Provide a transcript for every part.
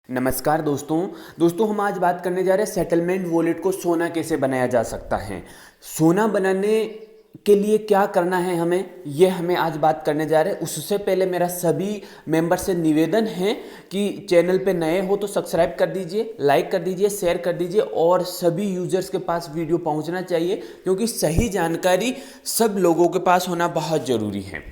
नमस्कार दोस्तों हम आज बात करने जा रहे हैं सेटलमेंट वॉलेट को सोना कैसे बनाया जा सकता है। सोना बनाने के लिए क्या करना है हमें आज बात करने जा रहे हैं। उससे पहले मेरा सभी मेंबर से निवेदन है कि चैनल पे नए हो तो सब्सक्राइब कर दीजिए, लाइक कर दीजिए, शेयर कर दीजिए और सभी यूजर्स के पास वीडियो पहुंचना चाहिए क्योंकि सही जानकारी सब लोगों के पास होना बहुत ज़रूरी है।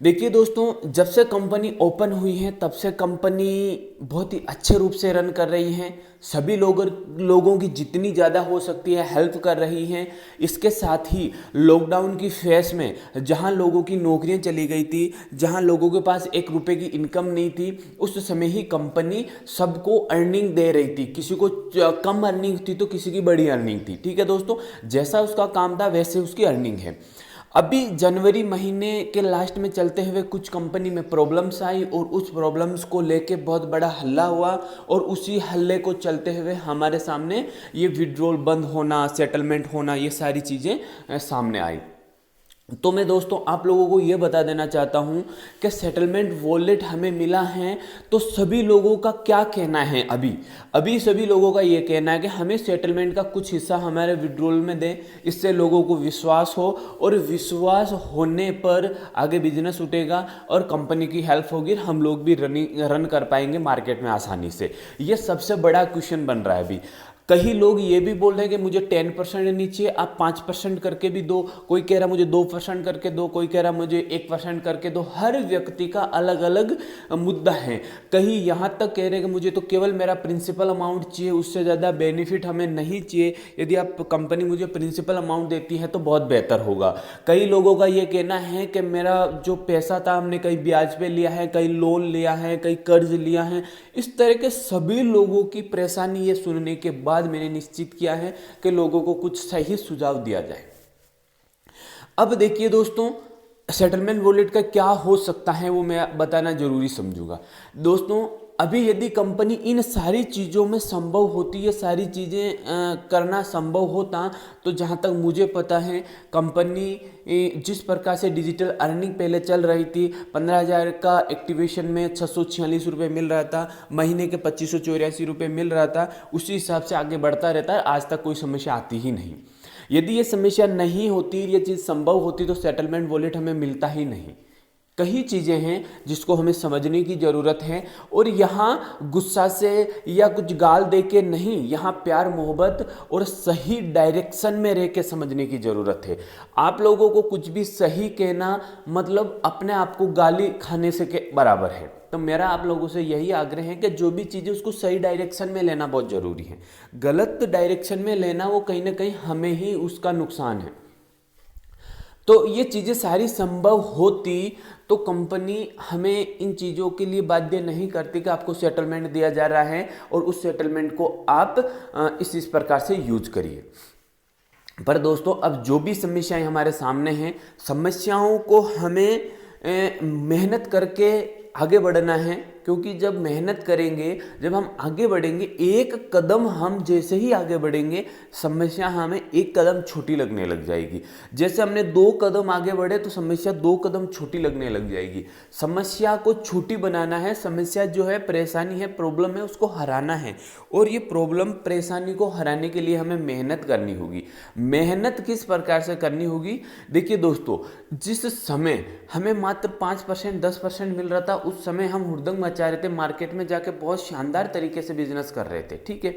देखिए दोस्तों, जब से कंपनी ओपन हुई है तब से कंपनी बहुत ही अच्छे रूप से रन कर रही है। सभी लोगों की जितनी ज़्यादा हो सकती है हेल्प कर रही हैं। इसके साथ ही लॉकडाउन की फेस में जहां लोगों की नौकरियां चली गई थी, जहां लोगों के पास 1 रुपए की इनकम नहीं थी, उस समय ही कंपनी सबको अर्निंग दे रही थी। किसी को कम अर्निंग थी तो किसी की बड़ी अर्निंग थी। ठीक है दोस्तों, जैसा उसका काम था वैसे उसकी अर्निंग है। अभी जनवरी महीने के लास्ट में चलते हुए कुछ कंपनी में प्रॉब्लम्स आई और उस प्रॉब्लम्स को लेके बहुत बड़ा हल्ला हुआ और उसी हल्ले को चलते हुए हमारे सामने ये विड्रॉल बंद होना, सेटलमेंट होना, ये सारी चीज़ें सामने आई। तो मैं दोस्तों आप लोगों को ये बता देना चाहता हूँ कि सेटलमेंट वॉलेट हमें मिला है तो सभी लोगों का क्या कहना है। अभी सभी लोगों का ये कहना है कि हमें सेटलमेंट का कुछ हिस्सा हमारे विड्रॉल में दें, इससे लोगों को विश्वास हो और विश्वास होने पर आगे बिजनेस उठेगा और कंपनी की हेल्प होगी, हम लोग भी रन कर पाएंगे मार्केट में आसानी से। ये सबसे बड़ा क्वेश्चन बन रहा है अभी। कई लोग ये भी बोल रहे हैं कि मुझे 10% नीचे आप 5% करके भी दो, कोई कह रहा मुझे 2% करके दो, कोई कह रहा मुझे 1% करके दो। हर व्यक्ति का अलग अलग मुद्दा है। कहीं यहाँ तक कह रहे हैं कि मुझे तो केवल मेरा प्रिंसिपल अमाउंट चाहिए, उससे ज़्यादा बेनिफिट हमें नहीं चाहिए। यदि आप कंपनी मुझे प्रिंसिपल अमाउंट देती है तो बहुत बेहतर होगा। कई लोगों का ये कहना है कि मेरा जो पैसा था हमने कहीं ब्याज पे लिया है, कहीं लोन लिया है, कहीं कर्ज लिया है। इस तरह के सभी लोगों की परेशानी ये सुनने के बाद मैंने निश्चित किया है कि लोगों को कुछ सही सुझाव दिया जाए। अब देखिए दोस्तों, सेटलमेंट वॉलेट का क्या हो सकता है वो मैं बताना जरूरी समझूंगा। दोस्तों, अभी यदि कंपनी इन सारी चीज़ों में संभव होती, ये सारी चीज़ें करना संभव होता, तो जहाँ तक मुझे पता है कंपनी जिस प्रकार से डिजिटल अर्निंग पहले चल रही थी, 15,000 का एक्टिवेशन में 646 रुपये मिल रहा था, महीने के 2584 रुपये मिल रहा था, उसी हिसाब से आगे बढ़ता रहता है। आज तक कोई समस्या आती ही नहीं। यदि ये समस्या नहीं होती, ये चीज़ संभव होती तो सेटलमेंट वॉलेट हमें मिलता ही नहीं। कई चीज़ें हैं जिसको हमें समझने की ज़रूरत है और यहाँ गुस्सा से या कुछ गाल दे के नहीं, यहाँ प्यार मोहब्बत और सही डायरेक्शन में रह के समझने की ज़रूरत है। आप लोगों को कुछ भी सही कहना मतलब अपने आप को गाली खाने से के बराबर है। तो मेरा आप लोगों से यही आग्रह है कि जो भी चीज़ें उसको सही डायरेक्शन में लेना बहुत ज़रूरी है। गलत डायरेक्शन में लेना वो कहीं ना कहीं हमें ही उसका नुकसान है। तो ये चीज़ें सारी संभव होती तो कंपनी हमें इन चीज़ों के लिए बाध्य नहीं करती कि आपको सेटलमेंट दिया जा रहा है और उस सेटलमेंट को आप इस प्रकार से यूज करिए। पर दोस्तों, अब जो भी समस्याएं हमारे सामने हैं, समस्याओं को हमें मेहनत करके आगे बढ़ना है। क्योंकि जब मेहनत करेंगे, जब हम आगे बढ़ेंगे, एक कदम हम जैसे ही आगे बढ़ेंगे समस्या हमें एक कदम छोटी लगने लग जाएगी। जैसे हमने 2 कदम आगे बढ़े तो समस्या 2 कदम छोटी लगने लग जाएगी। समस्या को छोटी बनाना है। समस्या जो है, परेशानी है, प्रॉब्लम है, उसको हराना है और ये प्रॉब्लम परेशानी को हराने के लिए हमें मेहनत करनी होगी। मेहनत किस प्रकार से करनी होगी? देखिए दोस्तों, जिस समय हमें मात्र 5% 10% मिल रहा था, उस समय हम हुड़दंग मचा रहे थे, मार्केट में जाके बहुत शानदार तरीके से बिजनेस कर रहे थे। ठीक है,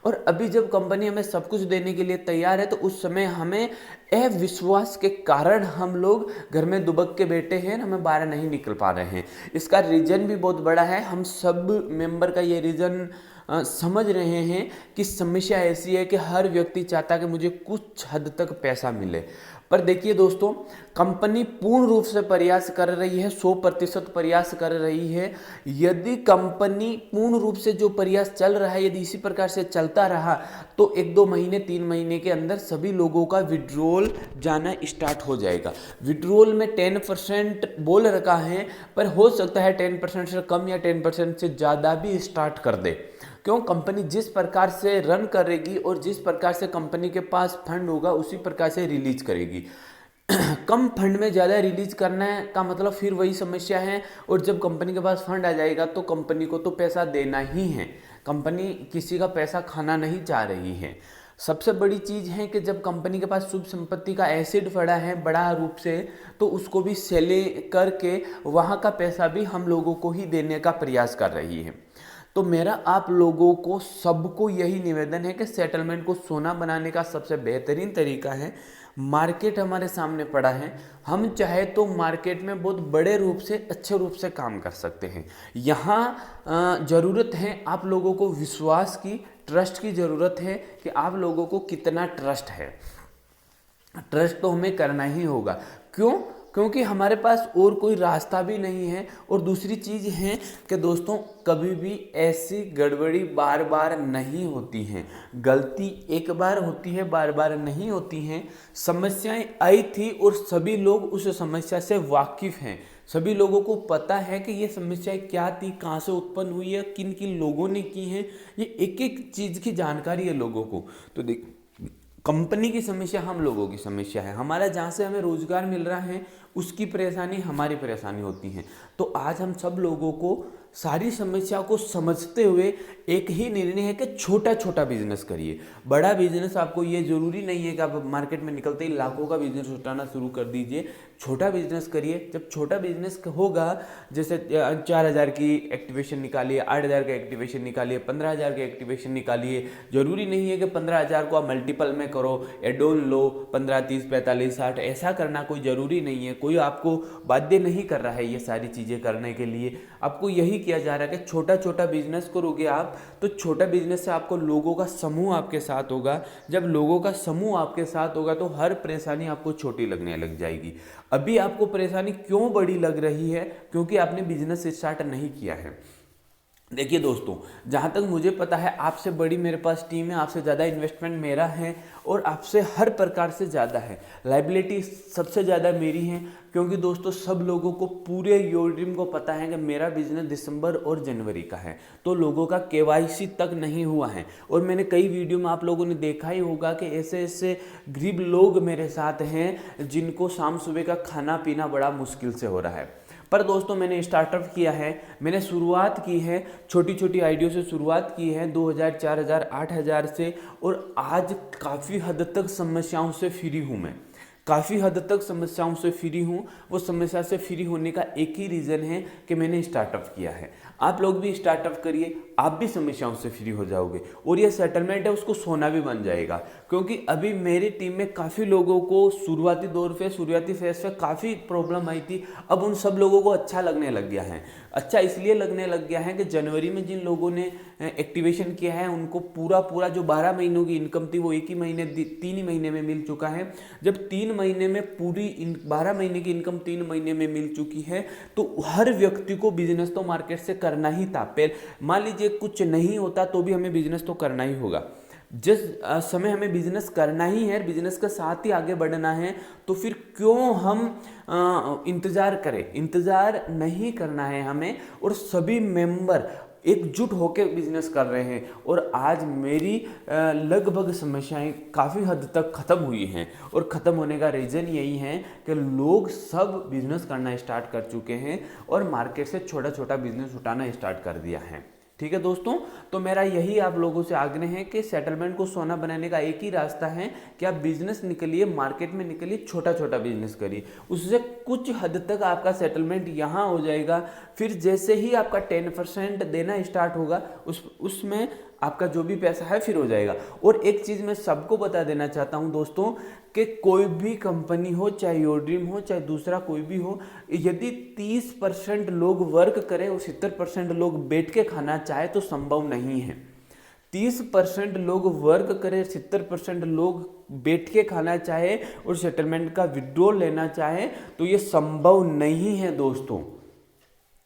और अभी जब कंपनी हमें सब कुछ देने के लिए तैयार है तो उस समय हमें अविश्वास के कारण हम लोग घर में दुबक के बैठे हैं, हमें बाहर नहीं निकल पा रहे हैं। इसका रीजन भी बहुत बड़ा है। हम सब मेंबर का ये रीजन समझ रहे हैं कि समस्या ऐसी है कि हर व्यक्ति चाहता है कि मुझे कुछ हद तक पैसा मिले। पर देखिए दोस्तों, कंपनी पूर्ण रूप से प्रयास कर रही है, 100% प्रयास कर रही है। यदि कंपनी पूर्ण रूप से जो प्रयास चल रहा है, यदि इसी प्रकार से चलता रहा तो 1-2 महीने 3 महीने के अंदर सभी लोगों का विड्रॉल जाना स्टार्ट हो जाएगा। विड्रॉल में 10% बोल रखा है, पर हो सकता है 10% से कम या 10% से ज़्यादा भी स्टार्ट कर दे। क्यों? कंपनी जिस प्रकार से रन करेगी और जिस प्रकार से कंपनी के पास फंड होगा उसी प्रकार से रिलीज करेगी। कम फंड में ज़्यादा रिलीज करना है का मतलब फिर वही समस्या है। और जब कंपनी के पास फंड आ जाएगा तो कंपनी को तो पैसा देना ही है। कंपनी किसी का पैसा खाना नहीं चाह रही है। सबसे बड़ी चीज़ है कि जब कंपनी के पास शुभ संपत्ति का एसिड पड़ा है बड़ा रूप से, तो उसको भी सेले करके वहाँ का पैसा भी हम लोगों को ही देने का प्रयास कर रही है। तो मेरा आप लोगों को सबको यही निवेदन है कि सेटलमेंट को सोना बनाने का सबसे बेहतरीन तरीका है, मार्केट हमारे सामने पड़ा है, हम चाहे तो मार्केट में बहुत बड़े रूप से अच्छे रूप से काम कर सकते हैं। यहाँ ज़रूरत है आप लोगों को विश्वास की, ट्रस्ट की ज़रूरत है कि आप लोगों को कितना ट्रस्ट है। ट्रस्ट तो हमें करना ही होगा। क्यों? क्योंकि हमारे पास और कोई रास्ता भी नहीं है। और दूसरी चीज़ है कि दोस्तों, कभी भी ऐसी गड़बड़ी बार बार नहीं होती हैं। गलती एक बार होती है, बार बार नहीं होती हैं। समस्याएं आई थी और सभी लोग उस समस्या से वाकिफ़ हैं। सभी लोगों को पता है कि ये समस्याएं क्या थी, कहाँ से उत्पन्न हुई है, किन किन लोगों ने की हैं। ये एक एक चीज़ की जानकारी है लोगों को। तो देख, कंपनी की समस्या हम लोगों की समस्या है। हमारा जहाँ से हमें रोजगार मिल रहा है उसकी परेशानी हमारी परेशानी होती है। तो आज हम सब लोगों को सारी समस्या को समझते हुए एक ही निर्णय है कि छोटा छोटा बिजनेस करिए। बड़ा बिजनेस आपको ये ज़रूरी नहीं है कि आप मार्केट में निकलते ही लाखों का बिजनेस उठाना शुरू कर दीजिए। छोटा बिजनेस करिए। जब छोटा बिजनेस होगा, जैसे 4,000 की एक्टिवेशन निकालिए, 8,000 का एक्टिवेशन निकालिए, 15,000 का एक्टिवेशन निकालिए। ज़रूरी नहीं है कि 15,000 को आप मल्टीपल में करो, एडोन लो, 15, 30, 45, 60, ऐसा करना कोई ज़रूरी नहीं है। कोई आपको बाध्य नहीं कर रहा है ये सारी चीज़ें करने के लिए। आपको यही किया जा रहा है कि छोटा छोटा बिजनेस करोगे आप, तो छोटा बिजनेस से आपको लोगों का समूह आपके साथ होगा। जब लोगों का समूह आपके साथ होगा तो हर परेशानी आपको छोटी लगने लग जाएगी। अभी आपको परेशानी क्यों बड़ी लग रही है? क्योंकि आपने बिजनेस स्टार्ट नहीं किया है। देखिए दोस्तों, जहाँ तक मुझे पता है आपसे बड़ी मेरे पास टीम है, आपसे ज़्यादा इन्वेस्टमेंट मेरा है और आपसे हर प्रकार से ज़्यादा है। लायबिलिटी सबसे ज़्यादा मेरी है, क्योंकि दोस्तों सब लोगों को पूरे योर ड्रीम को पता है कि मेरा बिजनेस दिसंबर और जनवरी का है। तो लोगों का केवाईसी तक नहीं हुआ है। और मैंने कई वीडियो में आप लोगों ने देखा ही होगा कि ऐसे ऐसे गरीब लोग मेरे साथ हैं जिनको शाम सुबह का खाना पीना बड़ा मुश्किल से हो रहा है। पर दोस्तों, मैंने स्टार्टअप किया है, मैंने शुरुआत की है, छोटी छोटी आइडियो से शुरुआत की है, 2,000, 4,000, 8,000 से, और आज काफ़ी हद तक समस्याओं से फ्री हूँ। मैं काफ़ी हद तक समस्याओं से फ्री हूँ। वो समस्या से फ्री होने का एक ही रीज़न है कि मैंने स्टार्टअप किया है। आप लोग भी स्टार्टअप करिए, आप भी समस्याओं से फ्री हो जाओगे और ये सेटलमेंट है उसको सोना भी बन जाएगा। क्योंकि अभी मेरी टीम में काफ़ी लोगों को शुरुआती दौर पे, शुरुआती फेज पे काफ़ी प्रॉब्लम आई थी। अब उन सब लोगों को अच्छा लगने लग गया है। अच्छा इसलिए लगने लग गया है कि जनवरी में जिन लोगों ने एक्टिवेशन किया है उनको पूरा जो 12 महीनों की इनकम थी वो 3 ही महीने में मिल चुका है। जब 3 महीने में पूरी 12 महीने की इनकम 3 महीने में मिल चुकी है, तो हर व्यक्ति को बिजनेस तो मार्केट से करना ही था। मान लीजिए कुछ नहीं होता तो भी हमें बिजनेस तो करना ही होगा। जिस समय हमें बिजनेस करना ही है, बिजनेस के साथ ही आगे बढ़ना है, तो फिर क्यों हम इंतज़ार करें? इंतज़ार नहीं करना है हमें। और सभी मेंबर एकजुट होकर बिजनेस कर रहे हैं। और आज मेरी लगभग समस्याएं काफ़ी हद तक ख़त्म हुई हैं। और ख़त्म होने का रीज़न यही है कि लोग सब बिजनेस करना स्टार्ट कर चुके हैं और मार्केट से छोटा छोटा बिजनेस उठाना स्टार्ट कर दिया है। ठीक है दोस्तों, तो मेरा यही आप लोगों से आग्रह है कि सेटलमेंट को सोना बनाने का एक ही रास्ता है कि आप बिजनेस निकलिए, मार्केट में निकलिए, छोटा छोटा बिजनेस करिए। उससे कुछ हद तक आपका सेटलमेंट यहाँ हो जाएगा। फिर जैसे ही आपका 10% देना स्टार्ट होगा उसमें आपका जो भी पैसा है फिर हो जाएगा। और एक चीज़ मैं सबको बता देना चाहता हूँ दोस्तों, कि कोई भी कंपनी हो, चाहे योर ड्रीम हो, चाहे दूसरा कोई भी हो, यदि 30% लोग वर्क करें और 70% लोग बैठ के खाना चाहे तो संभव नहीं है। 30% लोग वर्क करें, 70% लोग बैठ के खाना चाहे और सेटलमेंट का विड्रॉल लेना चाहे तो ये संभव नहीं है दोस्तों।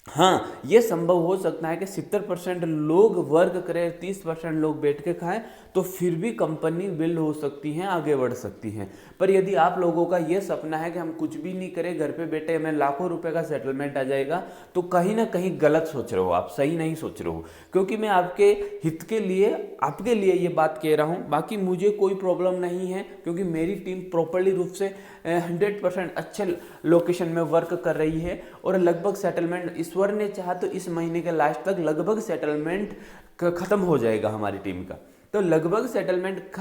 हाँ, ये संभव हो सकता है कि 70% लोग वर्क करें, 30% लोग बैठ के खाएं, तो फिर भी कंपनी बिल्ड हो सकती है, आगे बढ़ सकती है। पर यदि आप लोगों का ये सपना है कि हम कुछ भी नहीं करें, घर पे बैठे हमें लाखों रुपए का सेटलमेंट आ जाएगा, तो कहीं ना कहीं गलत सोच रहे हो आप, सही नहीं सोच रहे हो। क्योंकि मैं आपके हित के लिए, आपके लिए ये बात कह रहा हूँ। बाकी मुझे कोई प्रॉब्लम नहीं है, क्योंकि मेरी टीम प्रॉपरली रूप से 100% अच्छे लोकेशन में वर्क कर रही है। और लगभग सेटलमेंट ईश्वर ने चाहा तो इस महीने के लास्ट तक लगभग सेटलमेंट ख़त्म हो जाएगा हमारी टीम का। तो लगभग सेटलमेंट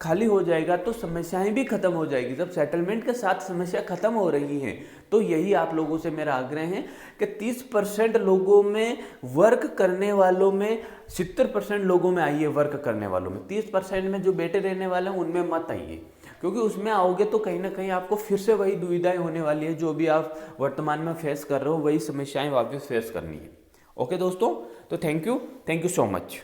खाली हो जाएगा तो समस्याएं भी खत्म हो जाएगी। जब सेटलमेंट के साथ समस्या खत्म हो रही है तो यही आप लोगों से मेरा आग्रह है कि 30% लोगों में वर्क करने वालों में 70% लोगों में आइए, वर्क करने वालों में 30% में जो बैठे रहने वाले हैं उनमें मत आइए, क्योंकि उसमें आओगे तो कहीं ना कहीं आपको फिर से वही दुविधाएं होने वाली है जो भी आप वर्तमान में फेस कर रहे हो, वही समस्याएं वापस फेस करनी है। ओके दोस्तों, तो थैंक यू सो मच।